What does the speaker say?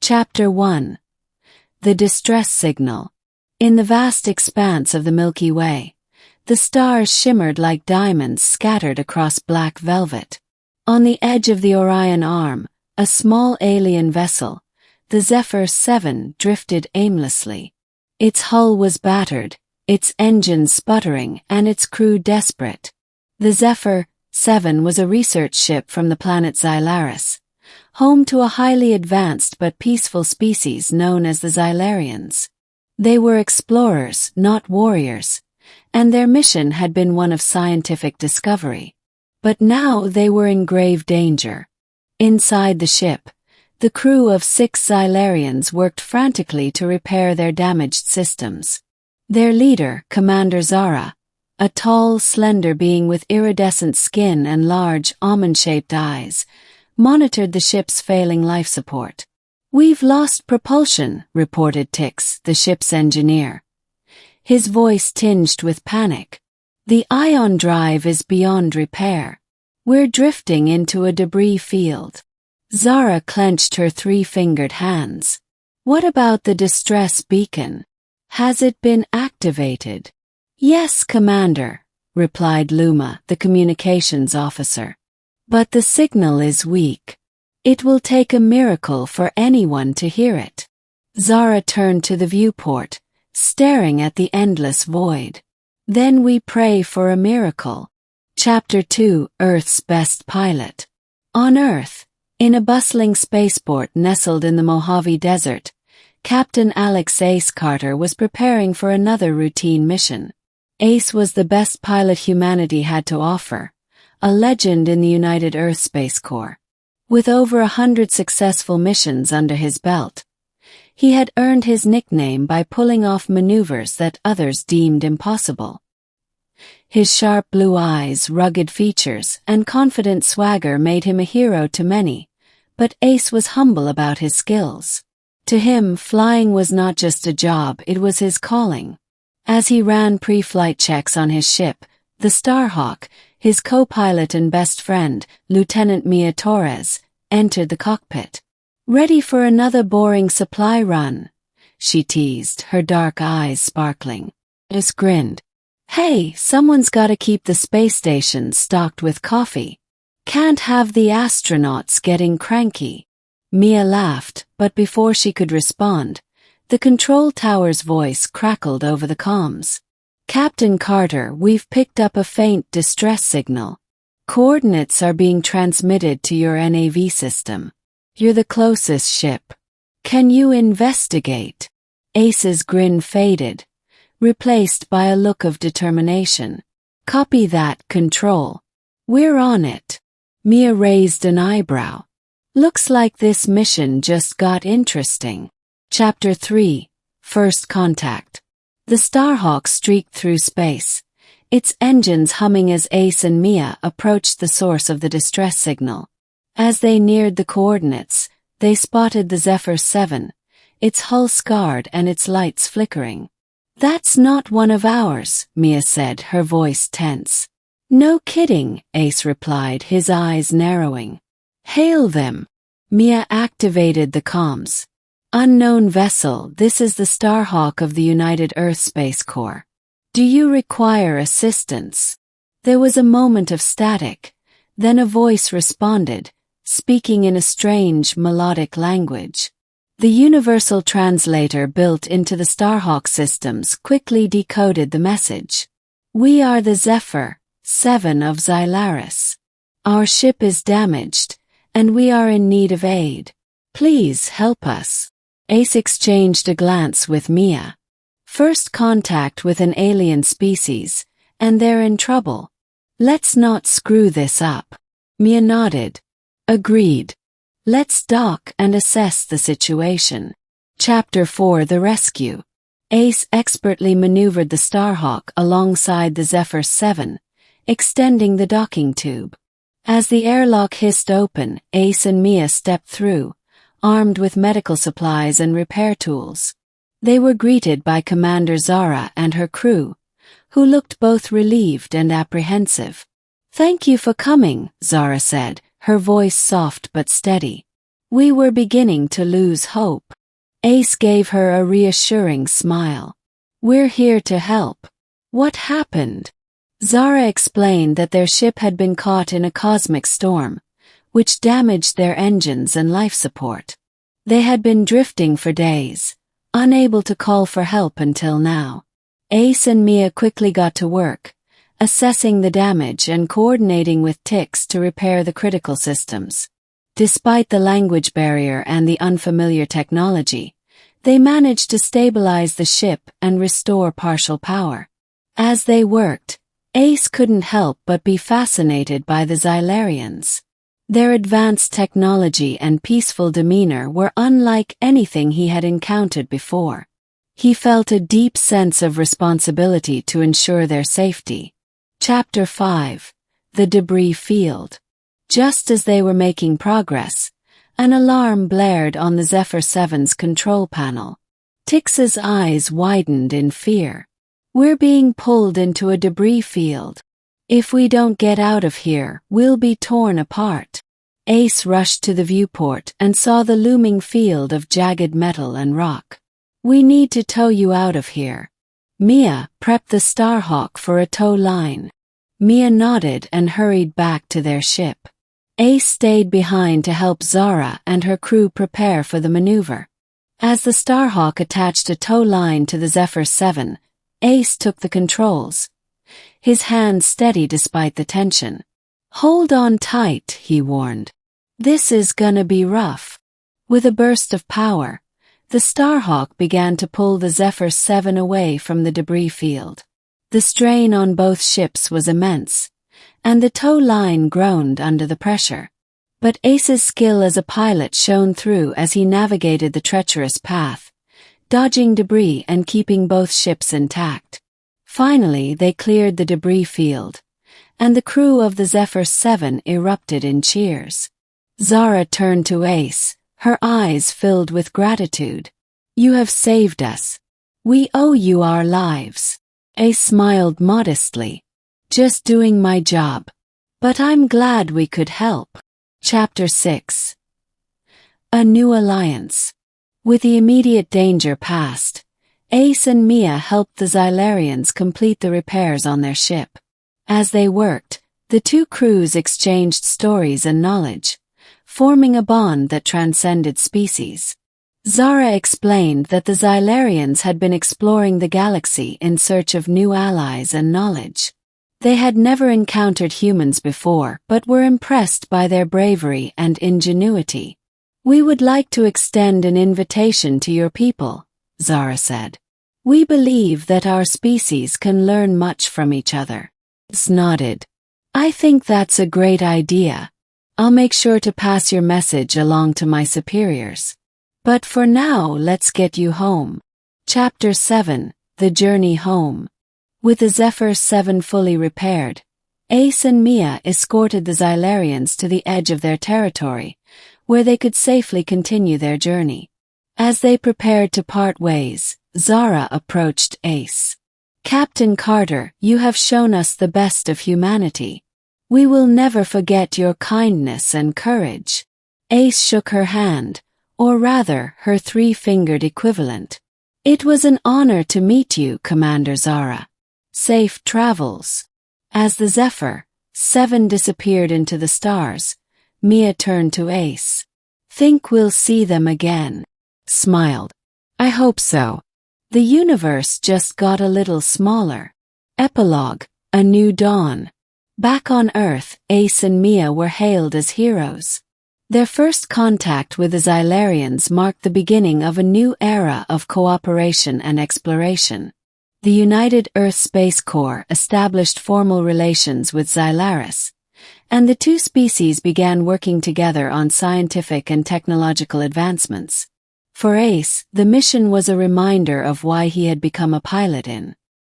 Chapter 1. The Distress Signal. In the vast expanse of the Milky Way, the stars shimmered like diamonds scattered across black velvet. On the edge of the Orion Arm, a small alien vessel, the Zephyr 7, drifted aimlessly. Its hull was battered, its engines sputtering, and its crew desperate. The Zephyr 7 was a research ship from the planet Xylaris, home to a highly advanced but peaceful species known as the Xylarians. They were explorers, not warriors, and their mission had been one of scientific discovery. But now they were in grave danger. Inside the ship, the crew of 6 Xylarians worked frantically to repair their damaged systems. Their leader, Commander Zara, a tall, slender being with iridescent skin and large, almond-shaped eyes, monitored the ship's failing life support. "We've lost propulsion," reported Tix, the ship's engineer, his voice tinged with panic. "The ion drive is beyond repair. We're drifting into a debris field." Zara clenched her 3-fingered hands. "What about the distress beacon? Has it been activated?" "Yes, Commander," replied Luma, the communications officer. "But the signal is weak. It will take a miracle for anyone to hear it." Zara turned to the viewport, staring at the endless void. "Then we pray for a miracle." Chapter 2. Earth's Best Pilot. On Earth, in a bustling spaceport nestled in the Mojave Desert, Captain Alex Ace Carter was preparing for another routine mission. Ace was the best pilot humanity had to offer, a legend in the United Earth Space Corps. With over 100 successful missions under his belt, he had earned his nickname by pulling off maneuvers that others deemed impossible. His sharp blue eyes, rugged features, and confident swagger made him a hero to many, but Ace was humble about his skills. To him, flying was not just a job, it was his calling. As he ran pre-flight checks on his ship, the Starhawk, his co-pilot and best friend, Lieutenant Mia Torres, entered the cockpit. "Ready for another boring supply run?" she teased, her dark eyes sparkling. Ace grinned. "Hey, someone's gotta keep the space station stocked with coffee. Can't have the astronauts getting cranky." Mia laughed, but before she could respond, the control tower's voice crackled over the comms. "Captain Carter, we've picked up a faint distress signal. Coordinates are being transmitted to your NAV system. You're the closest ship. Can you investigate?" Ace's grin faded, replaced by a look of determination. "Copy that, Control. We're on it." Mia raised an eyebrow. "Looks like this mission just got interesting." Chapter 3. First Contact. The Starhawk streaked through space, its engines humming as Ace and Mia approached the source of the distress signal. As they neared the coordinates, they spotted the Zephyr 7, its hull scarred and its lights flickering. "That's not one of ours," Mia said, her voice tense. "No kidding," Ace replied, his eyes narrowing. "Hail them." Mia activated the comms. "Unknown vessel, this is the Starhawk of the United Earth Space Corps. Do you require assistance?" There was a moment of static, then a voice responded, speaking in a strange, melodic language. The universal translator built into the Starhawk systems quickly decoded the message. "We are the Zephyr 7 of Xylaris. Our ship is damaged, and we are in need of aid. Please help us." Ace exchanged a glance with Mia. "First contact with an alien species, and they're in trouble. Let's not screw this up." Mia nodded. "Agreed. Let's dock and assess the situation." Chapter 4. The Rescue. Ace expertly maneuvered the Starhawk alongside the Zephyr 7, extending the docking tube. As the airlock hissed open, Ace and Mia stepped through, armed with medical supplies and repair tools. They were greeted by Commander Zara and her crew, who looked both relieved and apprehensive. "Thank you for coming," Zara said, her voice soft but steady. We were beginning to lose hope. Ace gave her a reassuring smile. We're here to help. What happened? Zara explained that their ship had been caught in a cosmic storm, which damaged their engines and life support. They had been drifting for days, unable to call for help until now. Ace and Mia quickly got to work, assessing the damage and coordinating with Tix to repair the critical systems. Despite the language barrier and the unfamiliar technology, they managed to stabilize the ship and restore partial power. As they worked, Ace couldn't help but be fascinated by the Xylarians. Their advanced technology and peaceful demeanor were unlike anything he had encountered before. He felt a deep sense of responsibility to ensure their safety. Chapter 5. The Debris Field. Just as they were making progress, an alarm blared on the Zephyr 7's control panel. Tix's eyes widened in fear. We're being pulled into a debris field. If we don't get out of here, we'll be torn apart. Ace rushed to the viewport and saw the looming field of jagged metal and rock. We need to tow you out of here. Mia, prep the Starhawk for a tow line. Mia nodded and hurried back to their ship. Ace stayed behind to help Zara and her crew prepare for the maneuver. As the Starhawk attached a tow line to the Zephyr 7, Ace took the controls. His hands steady despite the tension. Hold on tight, he warned. This is gonna be rough. With a burst of power, the Starhawk began to pull the Zephyr 7 away from the debris field. The strain on both ships was immense, and the tow line groaned under the pressure. But Ace's skill as a pilot shone through as he navigated the treacherous path, dodging debris and keeping both ships intact. Finally, they cleared the debris field, and the crew of the Zephyr 7 erupted in cheers. Zara turned to Ace, her eyes filled with gratitude. You have saved us. We owe you our lives. Ace smiled modestly. Just doing my job. But I'm glad we could help. Chapter 6. A New Alliance. With the immediate danger past, Ace and Mia helped the Xylarians complete the repairs on their ship. As they worked, the two crews exchanged stories and knowledge, forming a bond that transcended species. Zara explained that the Xylarians had been exploring the galaxy in search of new allies and knowledge. They had never encountered humans before but were impressed by their bravery and ingenuity. We would like to extend an invitation to your people, Zara said. We believe that our species can learn much from each other. Ace nodded. I think that's a great idea. I'll make sure to pass your message along to my superiors. But for now, let's get you home. Chapter 7. The Journey Home. With the Zephyr 7 fully repaired, Ace and Mia escorted the Xylarians to the edge of their territory, where they could safely continue their journey. As they prepared to part ways, Zara approached Ace. Captain Carter, you have shown us the best of humanity. We will never forget your kindness and courage. Ace shook her hand, or rather her three-fingered equivalent. It was an honor to meet you, Commander Zara. Safe travels. As the Zephyr 7 disappeared into the stars, Mia turned to Ace. Think we'll see them again. Smiled. I hope so. The universe just got a little smaller. Epilogue, A New Dawn. Back on Earth, Ace and Mia were hailed as heroes. Their first contact with the Xylarians marked the beginning of a new era of cooperation and exploration. The United Earth Space Corps established formal relations with Xylaris, and the two species began working together on scientific and technological advancements. For Ace, the mission was a reminder of why he had become a pilot in